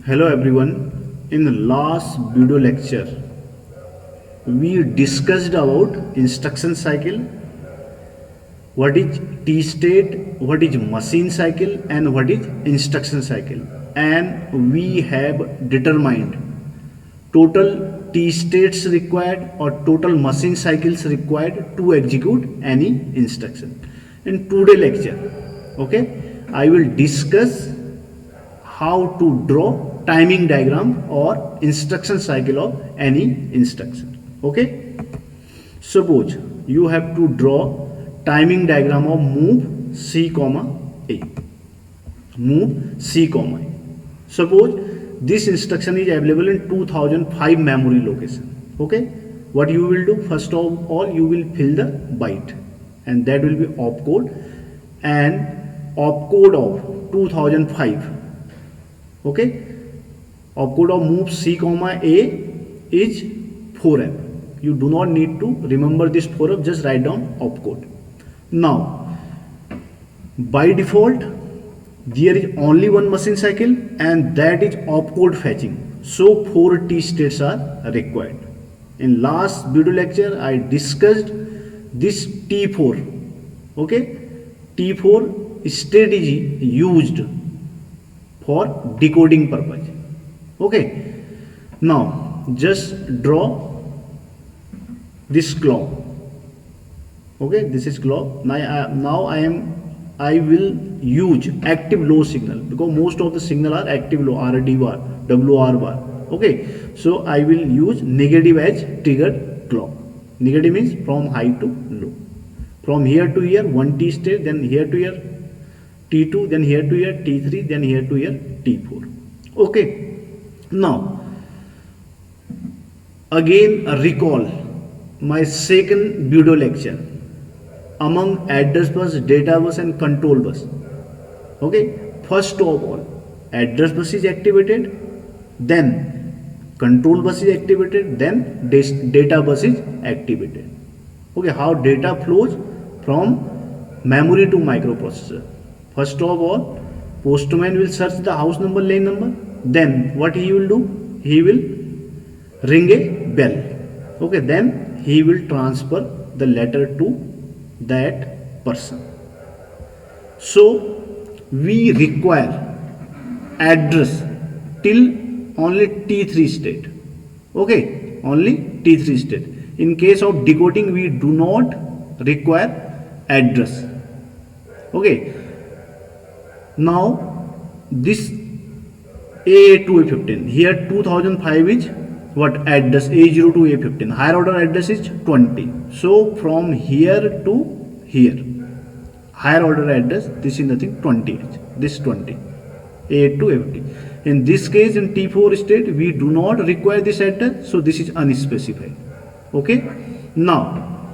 Hello everyone. In the last video lecture, we discussed about instruction cycle, what is T state, what is machine cycle, and what is instruction cycle. And we have determined total T states required or total machine cycles required to execute any instruction. In today lecture, okay, I will discuss how to draw timing diagram or instruction cycle of any instruction. Okay, suppose you have to draw timing diagram of move C comma A. Move C comma A. Suppose this instruction is available in 2005 memory location. Okay, what you will do, first of all you will fill the byte, and that will be opcode, and opcode of 2005. Okay, opcode of move C comma A is 4F. You do not need to remember this 4F, just write down opcode. Now by default there is only one machine cycle, and that is opcode fetching, so 4 T states are required. In last video lecture I discussed this T4. Okay, T4 state is used for decoding purpose. Okay, now just draw this clock. Okay, this is clock. Now I will use active low signal, because most of the signal are active low, RD bar, WR bar. Okay, so I will use negative as triggered clock. Negative means from high to low. From here to here 1 T state, then here to here T2, then here to here T3, then here to here T4. Okay, now again recall my second video lecture among address bus, data bus and control bus. Okay, first of all address bus is activated, then control bus is activated, then data bus is activated. Okay, how data flows from memory to microprocessor. First of all, postman will search the house number, lane number. Then what he will do? He will ring a bell. Okay, then he will transfer the letter to that person. So we require address till only T3 state. Okay, only T3 state. In case of decoding, we do not require address. Okay. Now this A to A15, here 2005 is what address, A0 to A15, higher order address is 20. So from here to here higher order address, this is nothing, 20, this 20, A to A15. In this case in T4 state we do not require this address, so this is unspecified. Okay, now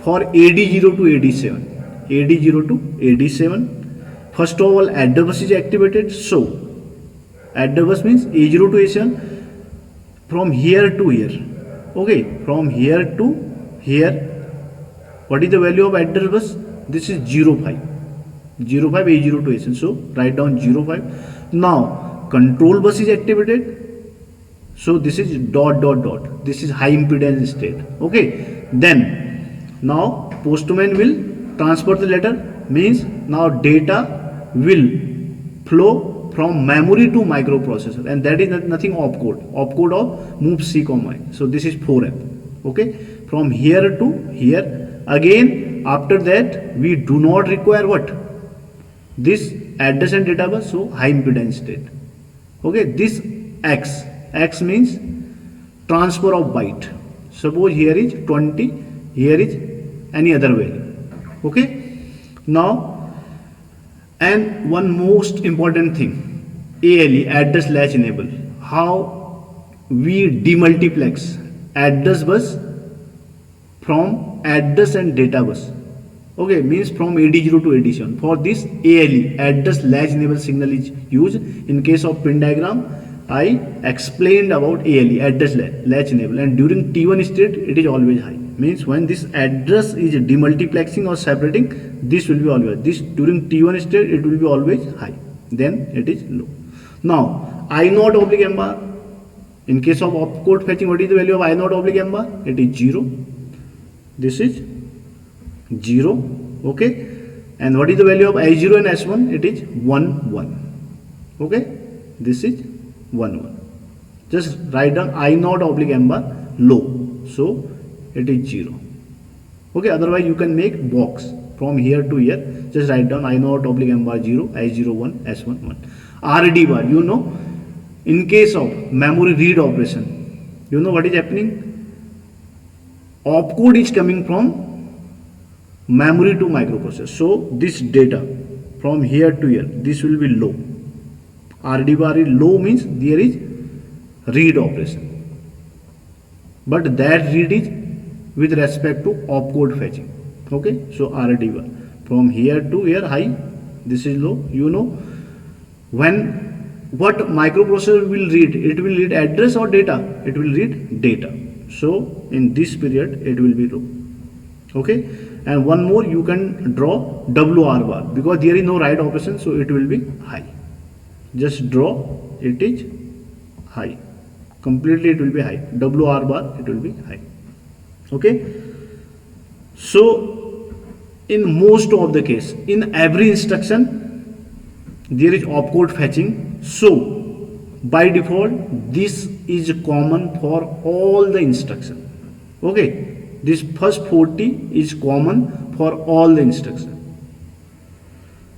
for AD0 to AD7, AD0 to AD7, first of all address bus is activated. So address bus means A0 to A7 from here to here. Okay, from here to here, what is the value of address bus? This is 05, 05 A0 to A7. So write down 05. Now control bus is activated, so this is dot dot dot, this is high impedance state. Okay, then now postman will transfer the letter, means now data will flow from memory to microprocessor, and that is nothing, opcode of move C comma A. So this is 4F. Okay, from here to here. Again after that we do not require what, this address and data bus, so high impedance state. Okay, this X means transfer of byte. Suppose here is 20, here is any other value. Okay, now and one most important thing, ALE, address latch enable. How we demultiplex address bus from address and data bus. Okay, means from AD0 to AD7. For this ALE, address latch enable signal is used. In case of pin diagram I explained about ALE, address latch enable, and during T1 state it is always high. Means when this address is demultiplexing or separating, this will be always, this during T1 state it will be always high, then it is low. Now I naught oblique m bar. In case of opcode fetching, what is the value of I naught oblique m bar? It is 0. This is 0. Okay. And what is the value of I0 and S1? It is 1, 1. Okay. This is 1, 1. Just write down I naught oblique m bar low. So it is 0. Okay. Otherwise, you can make box from here to here. Just write down I naught oblique m bar 0, I0 1, S1 1. RD bar, you know, in case of memory read operation, you know what is happening? Opcode is coming from memory to microprocessor. So this data from here to here, this will be low. RD bar is low means there is read operation. But that read is with respect to opcode fetching. Okay, so RD bar from here to here high, this is low. You know, when what microprocessor will read, it will read address or data, it will read data. So in this period it will be low. Okay, and one more, you can draw WR bar because there is no write operation, so it will be high. Just draw, it is high, completely it will be high. WR bar, it will be high. Okay, so in most of the case, in every instruction there is opcode fetching. So by default this is common for all the instruction. Okay, this first 40 is common for all the instruction.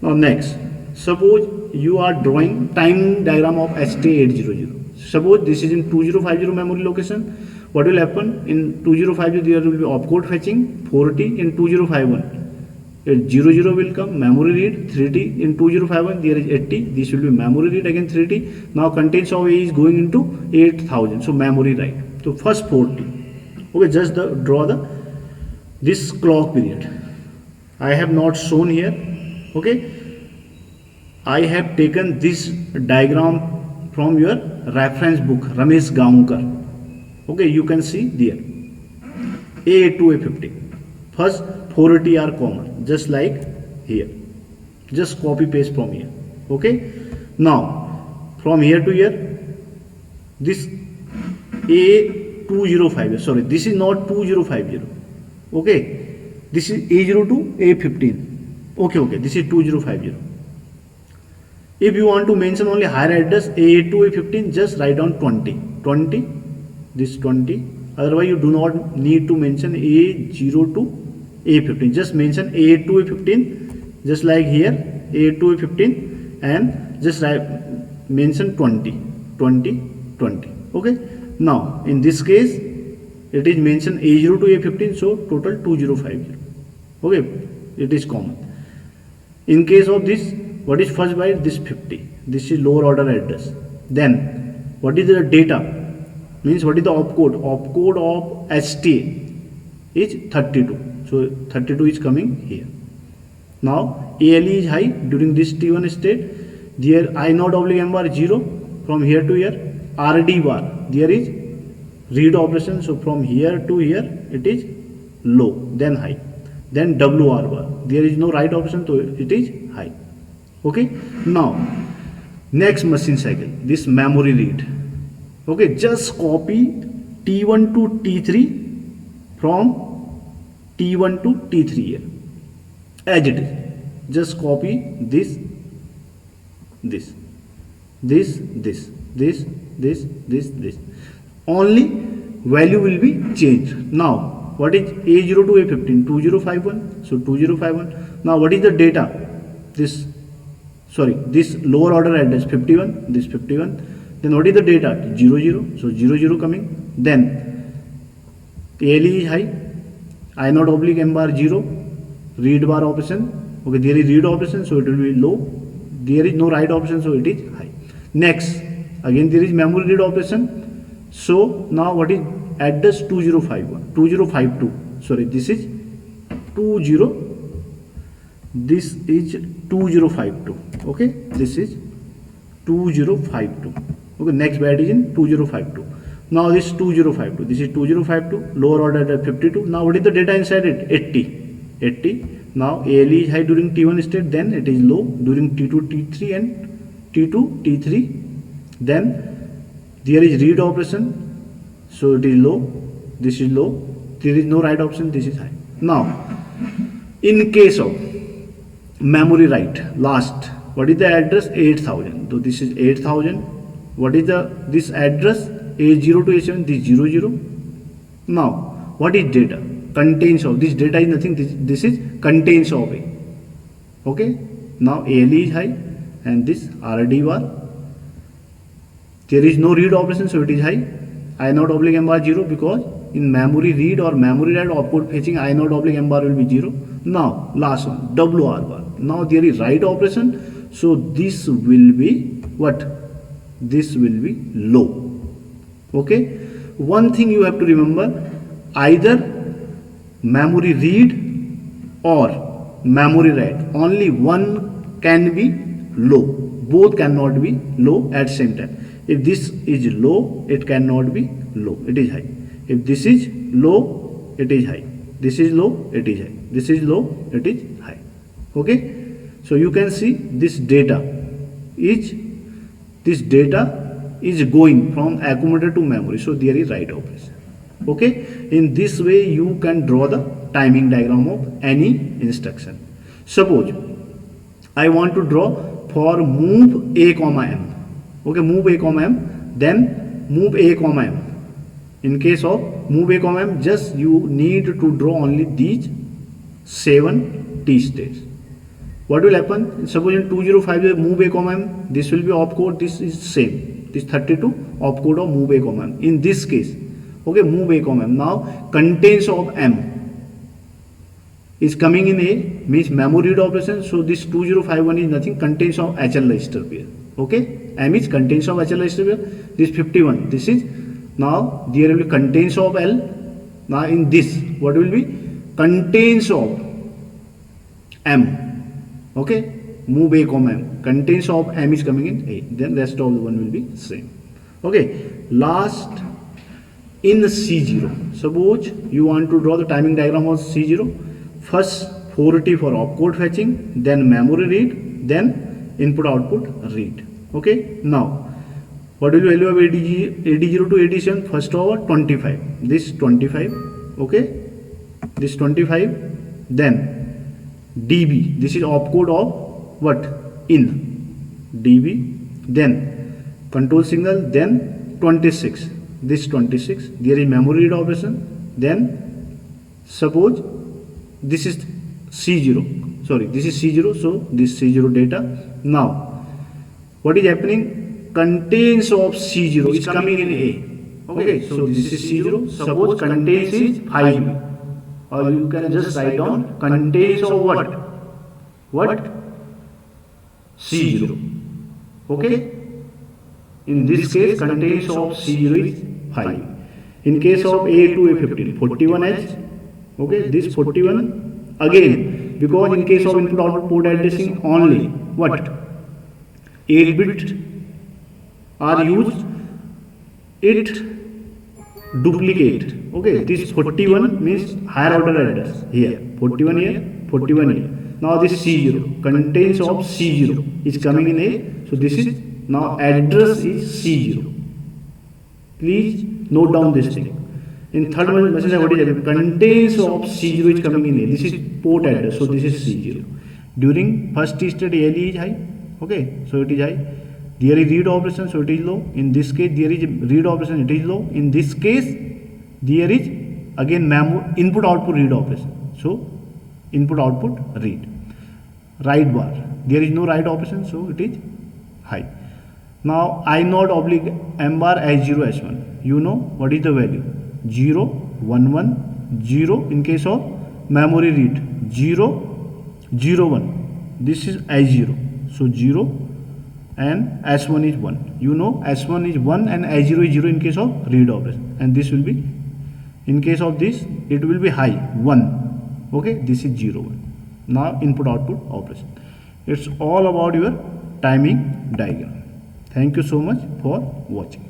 Now next, suppose you are drawing time diagram of ST800. Suppose this is in 2050 memory location. What will happen in 2050? There will be opcode fetching 40. In 2051 00 will come, memory read 3T. In 2051 there is 80, this will be memory read again 3T. Now contents of A is going into 8000, so memory write. So first 40. Okay, just draw this clock period. I have not shown here. Okay, I have taken this diagram from your reference book, Ramesh Gaonkar. Okay, you can see there A to A50. First 40 are common, just like here. Just copy paste from here. Okay, now from here to here, this A2050, sorry, this is not 2050. Okay, this is A0 to A15. Okay, this is 2050. If you want to mention only higher address A8 to A15, just write down 20, this 20. Otherwise you do not need to mention A0 to A15, just mention A8 to A15, just like here A8 to A15, and just mention 20. Okay, now in this case it is mentioned A0 to A15, so total 2050. Okay, it is common. In case of this, what is first byte? This 50, this is lower order address. Then what is the data? Means what is the opcode? Opcode of STA is 32. So 32 is coming here. Now ALE is high during this T1 state. There I naught oblique m bar 0 from here to here. RD bar, there is read operation. So from here to here it is low, then high. Then WR bar, there is no write operation, so it is high. Okay. Now next machine cycle, this memory read. Okay, just copy T1 to T3 from T1 to T3 here as it is. Just copy this. Only value will be changed. Now what is A0 to A15? 2051. So 2051. Now what is the data? This lower order address 51. This 51. Then what is the data? 00. So 00 coming. Then ALE is high. I naught oblique m bar 0. Read bar operation. Okay, there is read operation, so it will be low. There is no write option, so it is high. Next, again there is memory read operation. So now what is address? 2051, 2052. Sorry, this is 20. This is 2052. Okay, this is 2052. Okay, next byte is in 2052. Now this 2052. This is 2052. Lower order at 52. Now what is the data inside it? 80. Now ALE is high during T1 state, then it is low during T2, T3 and T2, T3 then there is read operation, so it is low, this is low, there is no write option, this is high. Now in case of memory write, last, what is the address? 8000. So this is 8000. What is this address? A0 to A7, this 00. Now what is data? Contains of, this data is nothing, this is contains of A. Okay, now ALE is high and this RD bar, there is no read operation, so it is high. I naught oblique M bar 0, because in memory read or memory write opcode fetching, I naught oblique M bar will be 0. Now last one, WR bar. Now there is write operation, so this will be what? This will be low. Okay, one thing you have to remember, either memory read or memory write, only one can be low, both cannot be low at same time. If this is low, it cannot be low, it is high. If this is low, it is high. This is low, it is high. This is low, it is high. Okay, so you can see this data is going from accumulator to memory, so there is write operation. Okay, in this way you can draw the timing diagram of any instruction. Suppose I want to draw for move A comma M. Okay, move A comma M, then move A comma M. In case of move A comma M, just you need to draw only these 7 T states. What will happen? Suppose in 2050 move A comma M, this will be opcode, this is same, this 32 opcode of move A comma M. In this case, okay, move A comma M, now contains of M is coming in A, means memory read operation, so this 2051 is nothing, contains of HL register pair. Okay, M is contains of HL register pair, this 51, this is, now there will be contains of L. Now in this, what will be? Contains of M. Okay, move A comma M, contains of M is coming in A, then rest of the one will be same. Okay, last, in C0, suppose you want to draw the timing diagram of C0. First 4T for opcode fetching, then memory read, then input output read. Okay, now what will be value of AD0 to AD7? First of all 25, this 25, okay, this 25, then DB, this is opcode of what? In DB, then control signal, then 26, this 26, there is memory read operation, then suppose this is C0, sorry, this is C0, so this C0 data. Now what is happening? Contains of C0 is coming in A. Okay, so this is C0, suppose contains is 5, or you can just write down contains of what? C0. Okay, in this case contains of C0 is 5. In case of A to A15, 41H. Okay, this 41 again, because in case of input output port addressing only what? 8 bit are used, it duplicate. Okay, this 41 means higher order address here, 41 here, 41 here. Now this C0, contains of C0 is coming in A, so this is, now address is C0. Please note down this thing. In third message, what is happening? Contains of C0 is coming in A. This is port address, so this is C0. During first state, ALE is high. Okay, so it is high. There is read operation, so it is low. In this case, there is read operation, it is low. In this case, there is again input output read operation. So input output read. Write bar, there is no write operation, so it is high. Now I naught oblique M bar H0 H1. You know what is the value? 0, 1, 1, 0 in case of memory read, 0, 0, 1. This is I0, so 0 and S1 is 1. You know S1 is 1 and I0 is 0 in case of read operation, and this will be, in case of this, it will be high, 1. Okay, this is 0, 1. Now input output operation. It's all about your timing diagram. Thank you so much for watching.